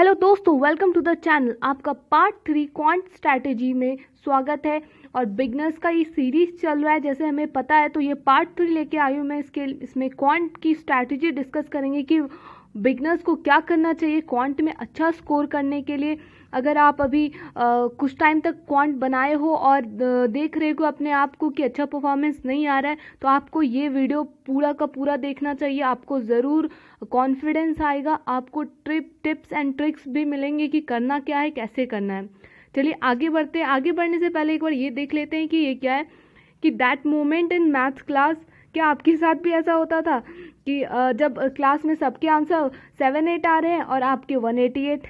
Hello दोस्तों, welcome to the channel. आपका part 3 quant strategy में स्वागत है। और बिगनर्स का ये सीरीज चल रहा है, जैसे हमें पता है। तो ये पार्ट 3 लेके आई हूँ मैं। इसमें क्वांट की स्ट्रैटेजी डिस्कस करेंगे कि बिगनर्स को क्या करना चाहिए क्वांट में अच्छा स्कोर करने के लिए। अगर आप अभी कुछ टाइम तक क्वांट बनाए हो और देख रहे हो अपने आप को कि अच्छा परफॉर्मेंस नहीं आ रहा है, तो आपको ये वीडियो पूरा का पूरा देखना चाहिए। आपको ज़रूर कॉन्फिडेंस आएगा, आपको टिप्स एंड ट्रिक्स भी मिलेंगे कि करना क्या है, कैसे करना है। चलिए आगे बढ़ते हैं। आगे बढ़ने से पहले एक बार ये देख लेते हैं कि ये क्या है, कि that moment in maths class. क्या आपके साथ भी ऐसा होता था कि जब क्लास में सबके आंसर 7-8 आ रहे हैं और आपके 188?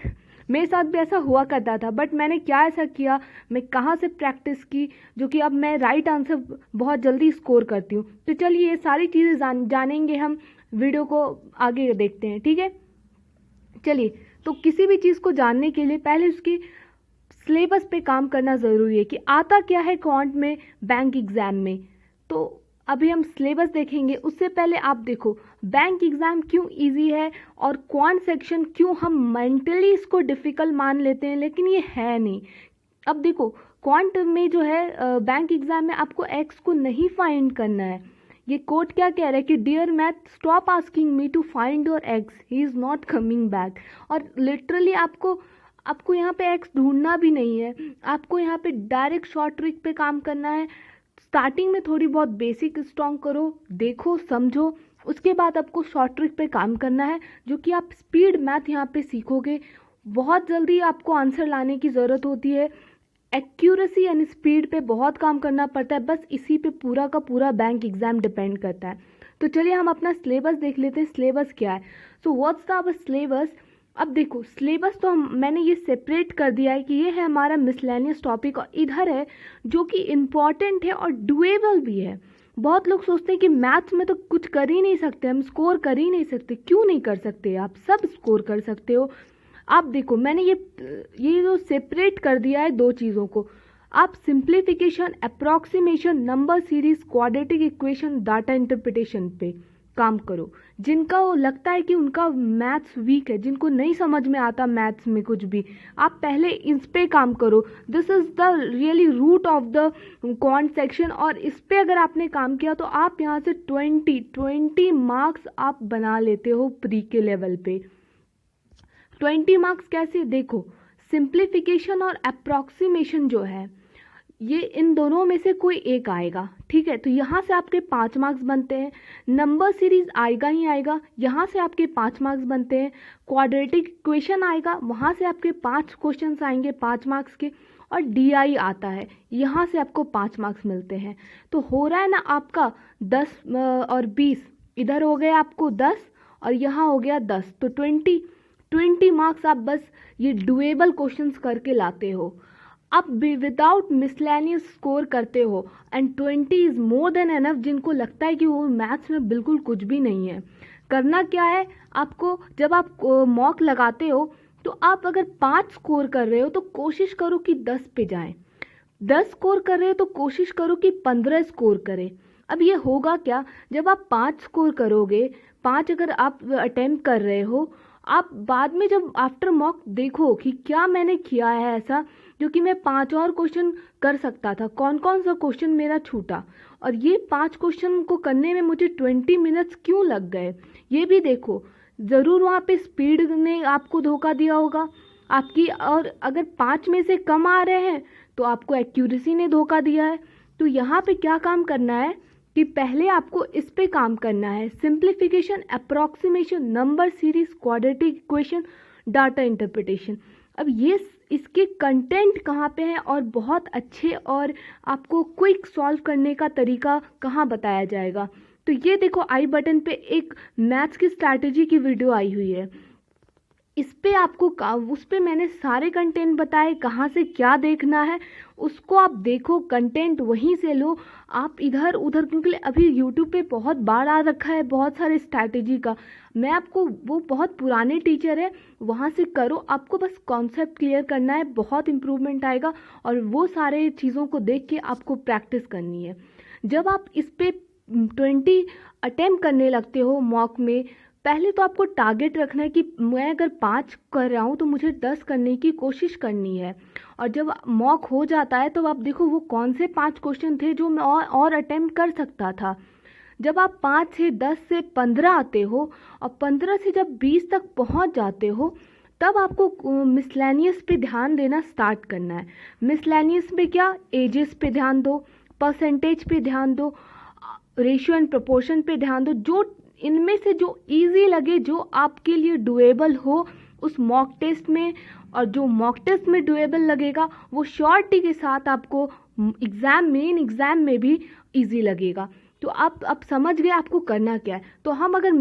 मेरे साथ भी ऐसा हुआ करता था, बट मैंने क्या ऐसा किया, मैं कहाँ से प्रैक्टिस की जो कि अब मैं राइट आंसर बहुत जल्दी स्कोर करती हूँ। तो चलिए ये सारी चीज़ें जानेंगे हम। वीडियो को आगे देखते हैं, ठीक है। चलिए, तो किसी भी चीज़ को जानने के लिए पहले उसकी सिलेबस पे काम करना ज़रूरी है कि आता क्या है क्वांट में बैंक एग्ज़ाम में। तो अभी हम सिलेबस देखेंगे। उससे पहले आप देखो बैंक एग्ज़ाम क्यों इजी है और क्वांट सेक्शन क्यों हम मेंटली इसको डिफ़िकल्ट मान लेते हैं, लेकिन ये है नहीं। अब देखो क्वांट में जो है बैंक एग्ज़ाम में आपको एक्स को नहीं फाइंड करना है। ये कोट क्या कह रहा है कि dear math stop asking me to find your ex, he is not coming back. और लिटरली आपको यहाँ पे एक्स ढूंढना भी नहीं है। आपको यहाँ पे डायरेक्ट शॉर्ट ट्रिक पे काम करना है। स्टार्टिंग में थोड़ी बहुत बेसिक स्ट्रॉन्ग करो, देखो समझो, उसके बाद आपको शॉर्ट ट्रिक पे काम करना है, जो कि आप स्पीड मैथ यहाँ पे सीखोगे। बहुत जल्दी आपको आंसर लाने की ज़रूरत होती है। एक्यूरेसी यानी स्पीड पे बहुत काम करना पड़ता है। बस इसी पे पूरा का पूरा बैंक एग्ज़ाम डिपेंड करता है। तो चलिए हम अपना सिलेबस देख लेते हैं। सिलेबस क्या है? So what's the our syllabus. अब देखो सिलेबस तो मैंने ये सेपरेट कर दिया है कि ये है हमारा मिसलेनियस टॉपिक, और इधर है जो कि इम्पॉर्टेंट है और डुएबल भी है। बहुत लोग सोचते हैं कि मैथ्स में तो कुछ कर ही नहीं सकते, हम स्कोर कर ही नहीं सकते। क्यों नहीं कर सकते? आप सब स्कोर कर सकते हो। आप देखो मैंने ये जो सेपरेट कर दिया है दो चीज़ों को। आप simplification, approximation, number series, quadratic equation, data interpretation पे काम करो। जिनका वो लगता है कि उनका मैथ्स वीक है, जिनको नहीं समझ में आता मैथ्स में कुछ भी, आप पहले इस पे काम करो। This is the really root of the quant section. और इस पे अगर आपने काम किया तो आप यहाँ से 20 मार्क्स आप बना लेते हो प्री के लेवल पे। 20 मार्क्स कैसे? देखो सिंप्लीफिकेशन और अप्रॉक्सीमेशन जो है, ये इन दोनों में से कोई एक आएगा, ठीक है। तो यहाँ से आपके 5 मार्क्स बनते हैं। नंबर सीरीज आएगा ही आएगा, यहाँ से आपके 5 मार्क्स बनते हैं। क्वाड्रेटिक इक्वेशन आएगा, वहाँ से आपके 5 क्वेश्चंस आएंगे 5 मार्क्स के। और डीआई आता है, यहाँ से आपको 5 मार्क्स मिलते हैं। तो हो रहा है ना आपका 10 और 20, इधर हो गया आपको 10 और यहाँ हो गया 10, तो 20 मार्क्स आप बस ये डुएबल क्वेश्चंस करके लाते हो। आप विदाउट मिसलेनियस स्कोर करते हो, and 20 is more than enough. जिनको लगता है कि वो मैथ्स में बिल्कुल कुछ भी नहीं है, करना क्या है आपको, जब आप मॉक लगाते हो तो आप अगर 5 स्कोर कर रहे हो तो कोशिश करो कि 10 पे जाएं। 10 स्कोर कर रहे हो तो कोशिश करो कि 15 स्कोर करें। अब ये होगा क्या, जब आप 5 स्कोर करोगे, 5 अगर आप अटेम्प्ट कर रहे हो, आप बाद में जब आफ्टर मॉक देखो कि क्या मैंने किया है ऐसा जो कि मैं 5 और क्वेश्चन कर सकता था, कौन कौन सा क्वेश्चन मेरा छूटा, और ये 5 क्वेश्चन को करने में मुझे 20 मिनट्स क्यों लग गए, ये भी देखो। ज़रूर वहाँ पे स्पीड ने आपको धोखा दिया होगा आपकी, और अगर 5 में से कम आ रहे हैं तो आपको एक्यूरेसी ने धोखा दिया है। तो यहाँ पे क्या काम करना है कि पहले आपको इस पे काम करना है, simplification, approximation, number series, quadratic equation, data interpretation. अब ये इसके कंटेंट कहाँ पे हैं और बहुत अच्छे, और आपको क्विक सॉल्व करने का तरीका कहाँ बताया जाएगा। तो ये देखो आई बटन पे एक मैथ्स की स्ट्रैटेजी की वीडियो आई हुई है। इस पे आपको उस पे मैंने सारे कंटेंट बताए, कहाँ से क्या देखना है उसको आप देखो, कंटेंट वहीं से लो। आप इधर उधर, क्योंकि अभी यूट्यूब पे बहुत बाढ़ आ रखा है बहुत सारे स्ट्रैटेजी का। मैं आपको, वो बहुत पुराने टीचर है, वहाँ से करो। आपको बस कॉन्सेप्ट क्लियर करना है, बहुत इम्प्रूवमेंट आएगा। और वो सारे चीज़ों को देख के आपको प्रैक्टिस करनी है। जब आप इस पे 20 अटेम्प्ट करने लगते हो मॉक में, पहले तो आपको टारगेट रखना है कि मैं अगर 5 कर रहा हूँ तो मुझे 10 करने की कोशिश करनी है। और जब मॉक हो जाता है तो आप देखो वो कौन से 5 क्वेश्चन थे जो मैं और अटेम्प्ट कर सकता था। जब आप 5 से 10 से 15 आते हो और 15 से जब 20 तक पहुंच जाते हो, तब आपको मिसलेनियस पे ध्यान देना स्टार्ट करना है। मिसलेनियस में क्या, एजेस पे ध्यान दो, परसेंटेज पे ध्यान दो, रेशियो एंड प्रोपोर्शन पे ध्यान दो। जो इनमें से जो इजी लगे, जो आपके लिए डुएबल हो उस मॉक टेस्ट में, और जो मॉक टेस्ट में डुएबल लगेगा वो श्योरिटी के साथ आपको मेन एग्ज़ाम में भी इजी लगेगा। तो आप अब समझ गए आपको करना क्या है। तो हम अगर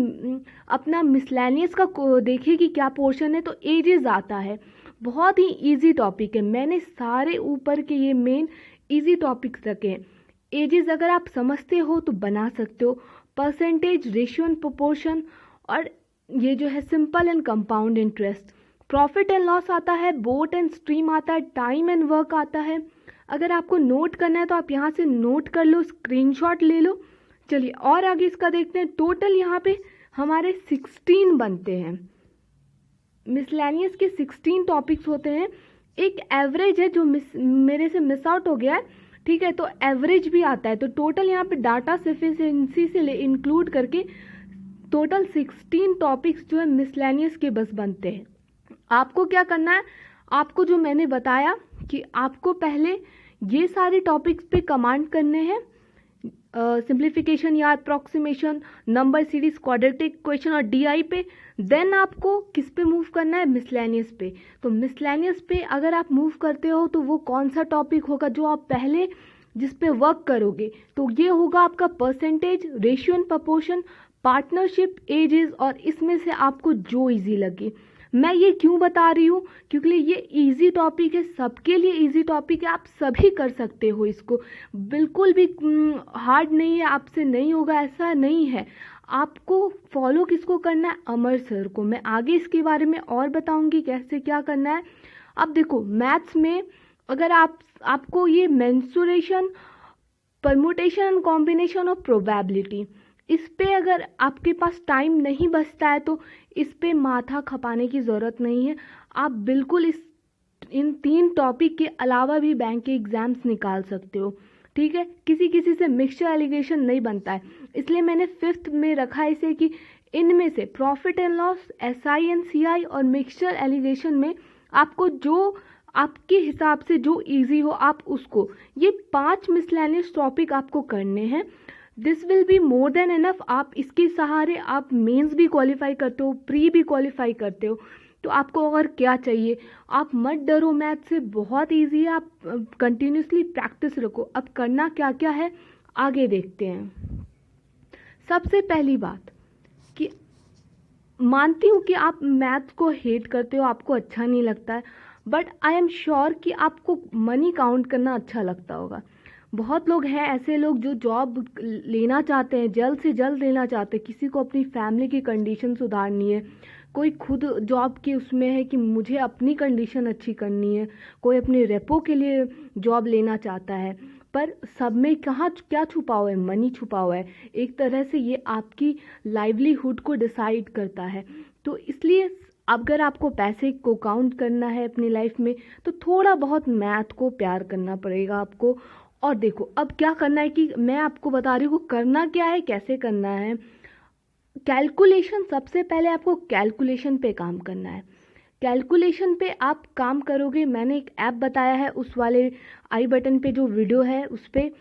अपना मिसलेनियस का देखें कि क्या पोर्शन है, तो एजेस आता है। बहुत ही इजी टॉपिक है, मैंने सारे ऊपर के ये मेन इजी टॉपिक्स रखे हैं। एजेस अगर आप समझते हो तो बना सकते हो। परसेंटेज, रेशियो एंड प्रोपोर्शन, और ये जो है simple and compound interest. Profit and loss आता है, बोट एंड स्ट्रीम आता है, टाइम एंड वर्क आता है। अगर आपको नोट करना है तो आप यहाँ से नोट कर लो, स्क्रीनशॉट ले लो। चलिए और आगे इसका देखते हैं। टोटल यहाँ पे हमारे 16 बनते हैं। मिसलेनियस के 16 टॉपिक्स होते हैं। एक एवरेज है जो मेरे से मिस आउट हो गया है, ठीक है, तो एवरेज भी आता है। तो टोटल यहाँ पे डाटा सफिशिएंसी से इंक्लूड करके टोटल 16 टॉपिक्स जो है मिसलेनियस के बस बनते हैं। आपको क्या करना है, आपको जो मैंने बताया कि आपको पहले ये सारे टॉपिक्स पे कमांड करने हैं, सिंप्लीफिकेशन या approximation, number series, quadratic question और डीआई पे। देन आपको किस पे मूव करना है, मिसलेनियस पे। तो मिसलेनियस पे अगर आप मूव करते हो तो वो कौन सा टॉपिक होगा जो आप पहले जिस पे वर्क करोगे, तो ये होगा आपका percentage, ratio and proportion, partnership, ages, और इसमें से आपको जो इजी लगे। मैं ये क्यों बता रही हूँ, क्योंकि ये इजी टॉपिक है, सबके लिए इजी टॉपिक है, आप सभी कर सकते हो इसको, बिल्कुल भी हार्ड नहीं है, आपसे नहीं होगा ऐसा नहीं है। आपको फॉलो किसको करना है, अमर सर को। मैं आगे इसके बारे में और बताऊंगी कैसे क्या करना है। अब देखो मैथ्स में अगर आपको ये mensuration, permutation and combination of probability, इस पे अगर आपके पास टाइम नहीं बचता है तो इस पे माथा खपाने की ज़रूरत नहीं है। आप बिल्कुल इन 3 टॉपिक के अलावा भी बैंक के एग्ज़ाम्स निकाल सकते हो, ठीक है। किसी किसी से मिक्सचर एलिगेशन नहीं बनता है, इसलिए मैंने 5th में रखा है इसे कि इनमें से profit and loss, SI and CI और मिक्सचर एलिगेशन में आपको जो आपके हिसाब से जो इजी हो आप उसको, ये 5 मिसलेनियस टॉपिक आपको करने हैं। This will be more than enough. आप इसके सहारे आप मेंस भी क्वालिफाई करते हो, प्री भी क्वालिफाई करते हो। तो आपको और क्या चाहिए, आप मत डरो, मैथ से बहुत इजी है, आप कंटिन्यूसली प्रैक्टिस रखो। अब करना क्या क्या है आगे देखते हैं। सबसे पहली बात कि मानती हूँ कि आप मैथ को हेट करते हो, आपको अच्छा नहीं लगता है, बट आई एम श्योर कि आपको मनी काउंट करना अच्छा लगता होगा। बहुत लोग हैं ऐसे लोग जो जॉब लेना चाहते हैं, जल्द से जल्द लेना चाहते हैं। किसी को अपनी फैमिली की कंडीशन सुधारनी है, कोई खुद जॉब के उसमें है कि मुझे अपनी कंडीशन अच्छी करनी है, कोई अपने रेपो के लिए जॉब लेना चाहता है। पर सब में कहाँ क्या छुपा हुआ है, मनी छुपा हुआ है। एक तरह से ये आपकी लाइवलीहुड को डिसाइड करता है। तो इसलिए अगर आपको पैसे को काउंट करना है अपनी लाइफ में तो थोड़ा बहुत मैथ को प्यार करना पड़ेगा आपको। और देखो अब क्या करना है कि मैं आपको बता रही हूँ करना क्या है, कैसे करना है। कैलकुलेशन, सबसे पहले आपको कैलकुलेशन पे काम करना है। कैलकुलेशन पे आप काम करोगे, मैंने एक ऐप बताया है, उस वाले आई बटन पे जो वीडियो है उस पर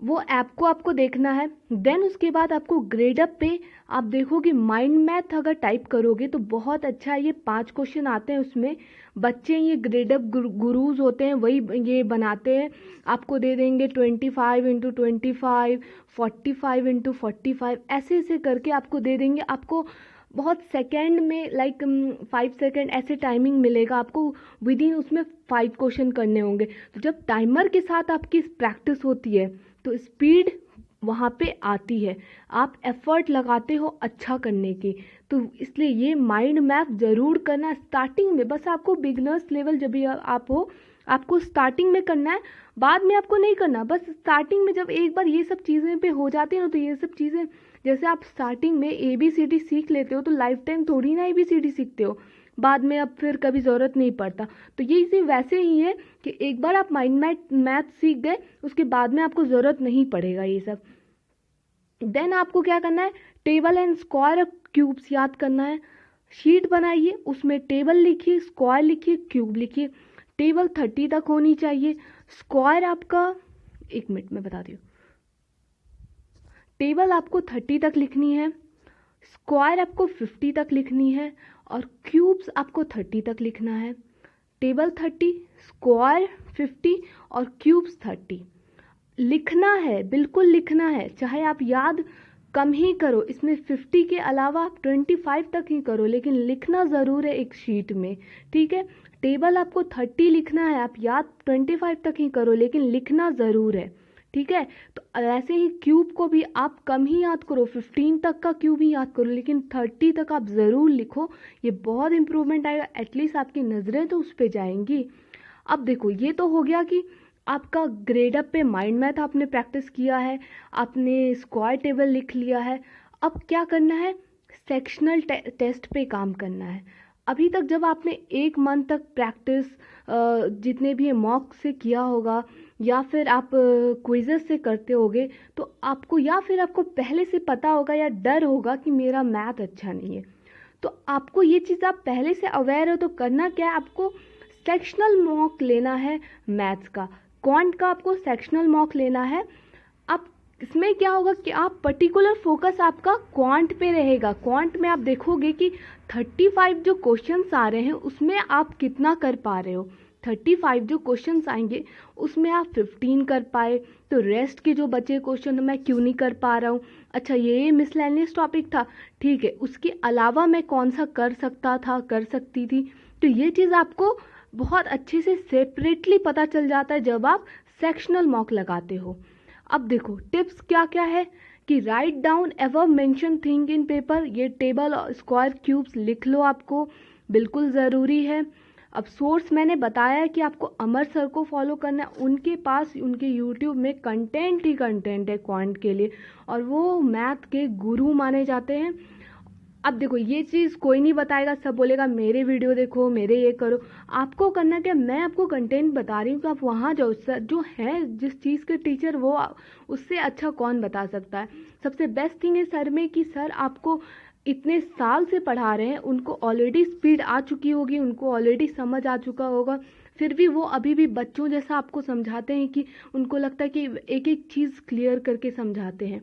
वो ऐप को आपको देखना है। देन उसके बाद आपको ग्रेडअप पे आप देखोगे माइंड मैथ अगर टाइप करोगे तो बहुत अच्छा है। ये 5 क्वेश्चन आते हैं उसमें, बच्चे ये ग्रेडअप गुरुज होते हैं वही ये बनाते हैं। आपको दे देंगे 25 × 25, 45 × 45, ऐसे ऐसे करके आपको दे देंगे। आपको बहुत सेकेंड में लाइक 5 सेकेंड ऐसे टाइमिंग मिलेगा आपको, विद इन उसमें 5 क्वेश्चन करने होंगे। तो जब टाइमर के साथ आपकी प्रैक्टिस होती है तो स्पीड वहाँ पे आती है, आप एफर्ट लगाते हो अच्छा करने की। तो इसलिए ये माइंड मैप ज़रूर करना स्टार्टिंग में, बस आपको बिगनर्स लेवल जब भी आप हो आपको स्टार्टिंग में करना है, बाद में आपको नहीं करना। बस स्टार्टिंग में जब एक बार ये सब चीज़ें पे हो जाती है ना तो ये सब चीज़ें जैसे आप स्टार्टिंग में ABCD सीख लेते हो तो लाइफ टाइम थोड़ी ना ABCD सीखते हो, बाद में अब फिर कभी ज़रूरत नहीं पड़ता। तो ये इसी वैसे ही है कि एक बार आप माइंड मैथ सीख गए, उसके बाद में आपको ज़रूरत नहीं पड़ेगा ये सब। देन आपको क्या करना है, टेबल एंड स्क्वायर क्यूब्स याद करना है। शीट बनाइए, उसमें टेबल लिखिए, स्क्वायर लिखिए, क्यूब लिखिए। टेबल 30 तक होनी चाहिए, स्क्वायर आपका, एक मिनट में बता दूँ, टेबल आपको 30 तक लिखनी है, स्क्वायर आपको 50 तक लिखनी है, और क्यूब्स आपको 30 तक लिखना है। टेबल 30, स्क्वायर 50 और क्यूब्स 30 लिखना है, बिल्कुल लिखना है। चाहे आप याद कम ही करो, इसमें 50 के अलावा आप 25 तक ही करो, लेकिन लिखना ज़रूर है एक शीट में, ठीक है। टेबल आपको 30 लिखना है, आप याद 25 तक ही करो, लेकिन लिखना ज़रूर है, ठीक है। तो ऐसे ही क्यूब को भी आप कम ही याद करो, 15 तक का क्यूब ही याद करो, लेकिन 30 तक आप ज़रूर लिखो। ये बहुत इंप्रूवमेंट आएगा, एटलीस्ट आपकी नज़रें तो उस पर जाएंगी। अब देखो, ये तो हो गया कि आपका ग्रेड अप पे माइंड मैथ आपने प्रैक्टिस किया है, आपने स्क्वायर टेबल लिख लिया है। अब क्या करना है, सेक्शनल टेस्ट पे काम करना है। अभी तक जब आपने 1 मंथ तक प्रैक्टिस जितने भी मॉक से किया होगा, या फिर आप क्विज़ेस से करते होगे, तो आपको, या फिर आपको पहले से पता होगा या डर होगा कि मेरा मैथ अच्छा नहीं है, तो आपको ये चीज़ आप पहले से अवेयर हो। तो करना क्या है, आपको सेक्शनल मॉक लेना है मैथ्स का, क्वांट का आपको सेक्शनल मॉक लेना है। अब इसमें क्या होगा कि आप पर्टिकुलर फोकस आपका क्वांट पे रहेगा। क्वांट में आप देखोगे कि 35 जो क्वेश्चंस आ रहे हैं उसमें आप कितना कर पा रहे हो। 35 जो क्वेश्चंस आएंगे उसमें आप 15 कर पाए, तो रेस्ट के जो बचे क्वेश्चन मैं क्यों नहीं कर पा रहा हूँ, अच्छा ये मिसलेनियस टॉपिक था, ठीक है, उसके अलावा मैं कौन सा कर सकता था, कर सकती थी। तो ये चीज़ आपको बहुत अच्छे से सेपरेटली पता चल जाता है जब आप सेक्शनल मॉक लगाते हो। अब देखो टिप्स क्या क्या है कि write down ever mention thing in paper. ये टेबल और स्क्वायर क्यूब्स लिख लो, आपको बिल्कुल ज़रूरी है। अब सोर्स मैंने बताया कि आपको अमर सर को फॉलो करना है, उनके पास उनके यूट्यूब में कंटेंट ही कंटेंट है क्वांट के लिए, और वो मैथ के गुरु माने जाते हैं। अब देखो ये चीज़ कोई नहीं बताएगा, सब बोलेगा मेरे वीडियो देखो, मेरे ये करो। आपको करना क्या, मैं आपको कंटेंट बता रही हूँ कि आप वहाँ जाओ, जो है जिस चीज़ के टीचर वो उससे अच्छा कौन बता सकता है। सबसे बेस्ट थिंग है सर में कि सर आपको इतने साल से पढ़ा रहे हैं, उनको ऑलरेडी स्पीड आ चुकी होगी, उनको ऑलरेडी समझ आ चुका होगा, फिर भी वो अभी भी बच्चों जैसा आपको समझाते हैं कि उनको लगता है कि एक एक चीज़ क्लियर करके समझाते हैं।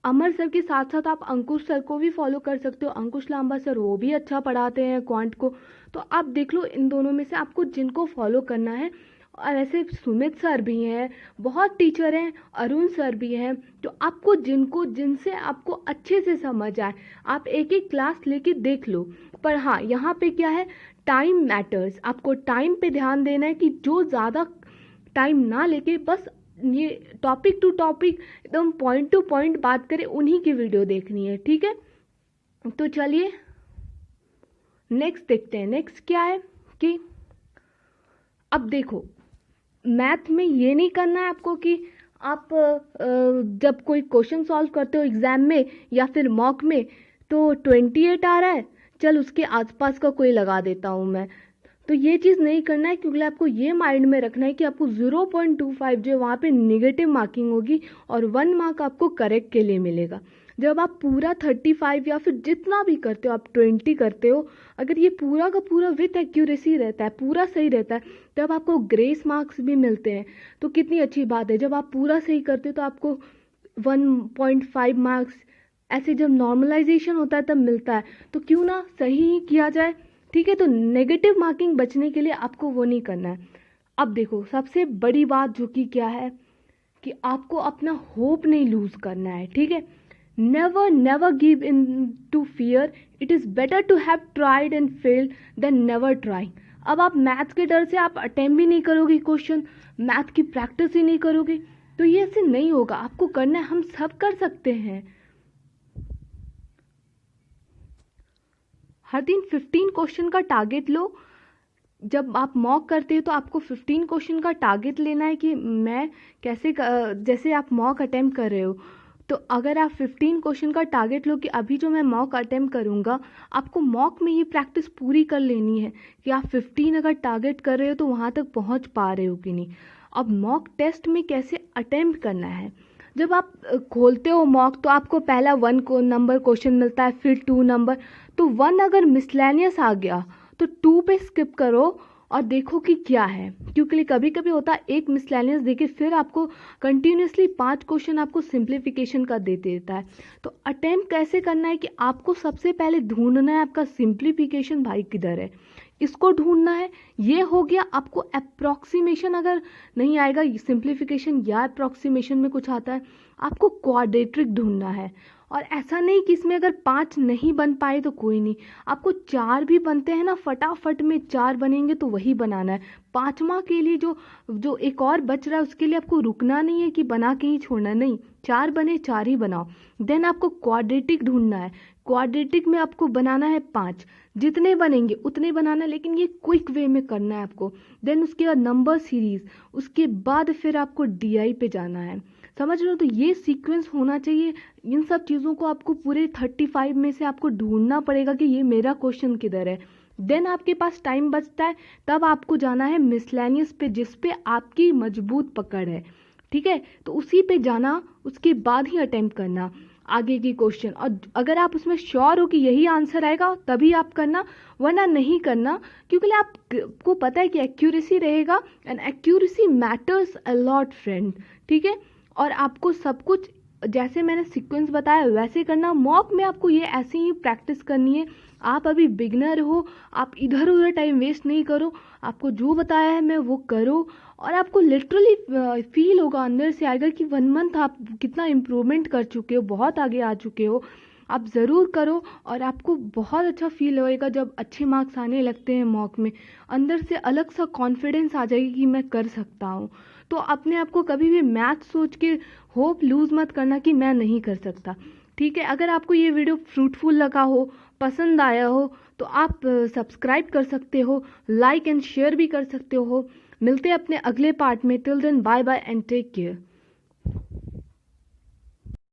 अमर सर के साथ साथ आप अंकुश सर को भी फॉलो कर सकते हो, अंकुश लांबा सर वो भी अच्छा पढ़ाते हैं क्वांट को। तो आप देख लो इन दोनों में से आपको जिनको फॉलो करना है। और ऐसे सुमित सर भी हैं, बहुत टीचर हैं, अरुण सर भी हैं, तो आपको जिनसे आपको अच्छे से समझ आए आप एक एक क्लास लेके देख लो। पर हाँ, यहाँ पे क्या है, टाइम मैटर्स, आपको टाइम पे ध्यान देना है कि जो ज़्यादा टाइम ना लेके बस ये टॉपिक टू टॉपिक एकदम पॉइंट टू पॉइंट बात करें, उन्हीं की वीडियो देखनी है, ठीक है। तो चलिए नेक्स्ट देखते हैं। नेक्स्ट क्या है कि अब देखो मैथ में ये नहीं करना है आपको कि आप जब कोई क्वेश्चन सॉल्व करते हो एग्ज़ाम में या फिर मॉक में, तो 28 आ रहा है, चल उसके आसपास का कोई लगा देता हूँ मैं। तो ये चीज़ नहीं करना है, क्योंकि आपको ये माइंड में रखना है कि आपको 0.25 जो वहाँ पे नेगेटिव मार्किंग होगी और 1 मार्क आपको करेक्ट के लिए मिलेगा। जब आप पूरा 35 या फिर जितना भी करते हो, आप 20 करते हो, अगर ये पूरा का पूरा विथ एक्यूरेसी रहता है, पूरा सही रहता है, तब आपको ग्रेस मार्क्स भी मिलते हैं। तो कितनी अच्छी बात है, जब आप पूरा सही करते हो तो आपको 1.5 मार्क्स, ऐसे जब नॉर्मलाइजेशन होता है तब मिलता है। तो क्यों ना सही ही किया जाए, ठीक है। तो नेगेटिव मार्किंग बचने के लिए आपको वो नहीं करना है। अब देखो सबसे बड़ी बात जो कि क्या है कि आपको अपना होप नहीं लूज़ करना है, ठीक है। Never give in to fear, it is better to have tried and failed than never trying. अब आप मैथ्स के डर से आप अटेम्प्ट भी नहीं करोगे क्वेश्चन, मैथ की प्रैक्टिस ही नहीं करोगे, तो ये ऐसे नहीं होगा। आपको करना है, हम सब कर सकते हैं। हर दिन 15 क्वेश्चन का टारगेट लो। जब आप मॉक करते हो तो आपको 15 क्वेश्चन का टारगेट लेना है कि मैं कैसे जैसे आप मॉक अटेम्प्ट कर रहे हो तो अगर आप 15 क्वेश्चन का टारगेट लो कि अभी जो मैं मॉक अटेम्प्ट करूँगा, आपको मॉक में ये प्रैक्टिस पूरी कर लेनी है कि आप 15 अगर टारगेट कर रहे हो तो वहाँ तक पहुँच पा रहे हो कि नहीं। अब मॉक टेस्ट में कैसे अटेम्प्ट करना है, जब आप खोलते हो मॉक तो आपको पहला 1 नंबर क्वेश्चन मिलता है, फिर 2 नंबर, तो 1 अगर मिसलेनियस आ गया तो 2 पे स्किप करो और देखो कि क्या है, क्योंकि कभी कभी होता है एक मिसलेनियस देके फिर आपको कंटिन्यूसली 5 क्वेश्चन आपको सिंप्लीफिकेशन का दे देता है। तो अटेम्प्ट कैसे करना है कि आपको सबसे पहले ढूंढना है आपका सिंप्लीफिकेशन भाई किधर है, इसको ढूंढना है। ये हो गया। आपको अप्रॉक्सीमेशन अगर नहीं आएगा, सिंप्लीफिकेशन या अप्रॉक्सीमेशन में कुछ आता है, आपको क्वाड्रेटिक ढूंढना है। और ऐसा नहीं कि इसमें अगर 5 नहीं बन पाए तो कोई नहीं, आपको 4 भी बनते हैं ना, फटाफट में 4 बनेंगे तो वही बनाना है। 5वां के लिए जो जो एक और बच रहा है उसके लिए आपको रुकना नहीं है कि बना के ही छोड़ना, नहीं, 4 बने 4 ही बनाओ। देन आपको क्वाड्रेटिक ढूंढना है। क्वाड्रेटिक में आपको बनाना है 5, जितने बनेंगे उतने बनाना है, लेकिन ये क्विक वे में करना है आपको। देन उसके बाद नंबर सीरीज, उसके बाद फिर आपको डीआई पे जाना है। समझ रहे हो, तो ये सीक्वेंस होना चाहिए। इन सब चीज़ों को आपको पूरे 35 में से आपको ढूंढना पड़ेगा कि ये मेरा क्वेश्चन किधर है। देन आपके पास टाइम बचता है, तब आपको जाना है मिसलेनियस पे, जिस पे आपकी मजबूत पकड़ है, ठीक है, तो उसी पे जाना, उसके बाद ही अटेम्प्ट करना आगे की क्वेश्चन। और अगर आप उसमें श्योर हो कि यही आंसर आएगा तभी आप करना, वरना नहीं करना, क्योंकि आपको पता है कि एक्यूरेसी रहेगा, and accuracy matters a lot friend, ठीक है। और आपको सब कुछ जैसे मैंने सीक्वेंस बताया वैसे करना। मॉक में आपको ये ऐसे ही प्रैक्टिस करनी है। आप अभी बिगनर हो, आप इधर उधर टाइम वेस्ट नहीं करो, आपको जो बताया है मैं वो करो, और आपको लिटरली फील होगा, अंदर से आएगा कि 1 मंथ आप कितना इम्प्रूवमेंट कर चुके हो, बहुत आगे आ चुके हो। आप ज़रूर करो और आपको बहुत अच्छा फील होएगा जब अच्छे मार्क्स आने लगते हैं मॉक में। अंदर से अलग सा कॉन्फिडेंस आ जाएगी कि मैं कर सकता हूँ। तो अपने आप को कभी भी मैथ सोच के होप लूज़ मत करना कि मैं नहीं कर सकता, ठीक है। अगर आपको ये वीडियो फ्रूटफुल लगा हो, पसंद आया हो, तो आप सब्सक्राइब कर सकते हो, लाइक एंड शेयर भी कर सकते हो। मिलते हैं अपने अगले पार्ट में। Till then bye bye and take care.